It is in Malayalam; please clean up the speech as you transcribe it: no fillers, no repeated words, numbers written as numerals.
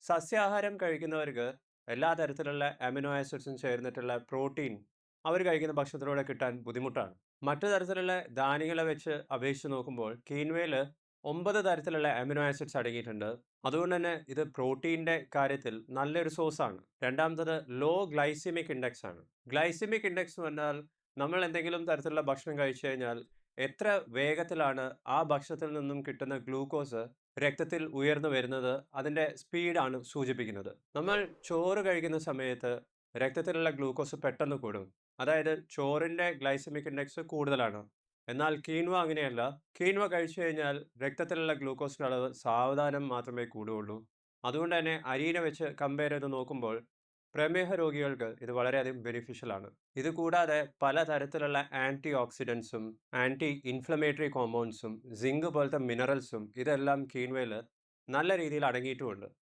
സസ്യാഹാരം കഴിക്കുന്നവർക്ക് എല്ലാ തരത്തിലുള്ള അമിനോ ആസിഡ്സും ചേർന്നിട്ടുള്ള പ്രോട്ടീൻ അവർ കഴിക്കുന്ന ഭക്ഷണത്തിലൂടെ കിട്ടാൻ ബുദ്ധിമുട്ടാണ്. മറ്റു തരത്തിലുള്ള ധാന്യങ്ങളെ വെച്ച് അപേക്ഷിച്ച് നോക്കുമ്പോൾ കീൻവയിൽ 9 തരത്തിലുള്ള അമിനോ ആസിഡ്സ് അടങ്ങിയിട്ടുണ്ട്. അതുകൊണ്ട് തന്നെ ഇത് പ്രോട്ടീൻ്റെ കാര്യത്തിൽ നല്ലൊരു സോഴ്സാണ്. രണ്ടാമത്തത് ലോ ഗ്ലൈസിമിക് ഇൻഡെക്സ് ആണ്. ഗ്ലൈസിമിക് ഇൻഡെക്സ് എന്ന് പറഞ്ഞാൽ നമ്മൾ എന്തെങ്കിലും തരത്തിലുള്ള ഭക്ഷണം കഴിച്ചു കഴിഞ്ഞാൽ എത്ര വേഗത്തിലാണ് ആ ഭക്ഷണത്തിൽ നിന്നും കിട്ടുന്ന ഗ്ലൂക്കോസ് രക്തത്തിൽ ഉയർന്നു വരുന്നത് അതിൻ്റെ സ്പീഡാണ് സൂചിപ്പിക്കുന്നത്. നമ്മൾ ചോറ് കഴിക്കുന്ന സമയത്ത് രക്തത്തിലുള്ള ഗ്ലൂക്കോസ് പെട്ടെന്ന് കൂടും. അതായത് ചോറിൻ്റെ ഗ്ലൈസമിക് ഇൻഡെക്സ് കൂടുതലാണ്. എന്നാൽ കീൻവ അങ്ങനെയല്ല. കീൻവ കഴിച്ചു കഴിഞ്ഞാൽ രക്തത്തിലുള്ള ഗ്ലൂക്കോസിൻ്റെ അളവ് സാവധാനം മാത്രമേ കൂടുകയുള്ളൂ. അതുകൊണ്ട് തന്നെ അരീനെ വെച്ച് കമ്പയർ ചെയ്ത് നോക്കുമ്പോൾ പ്രമേഹ രോഗികൾക്ക് ഇത് വളരെയധികം ബെനിഫിഷ്യലാണ്. ഇത് കൂടാതെ പലതരത്തിലുള്ള ആൻറ്റി ഓക്സിഡൻസും ആൻറ്റി ഇൻഫ്ലമേറ്ററി കോമ്പൗണ്ട്സും സിങ്ക് പോലത്തെ മിനറൽസും ഇതെല്ലാം കീൻവയിൽ നല്ല രീതിയിൽ അടങ്ങിയിട്ടുമുണ്ട്.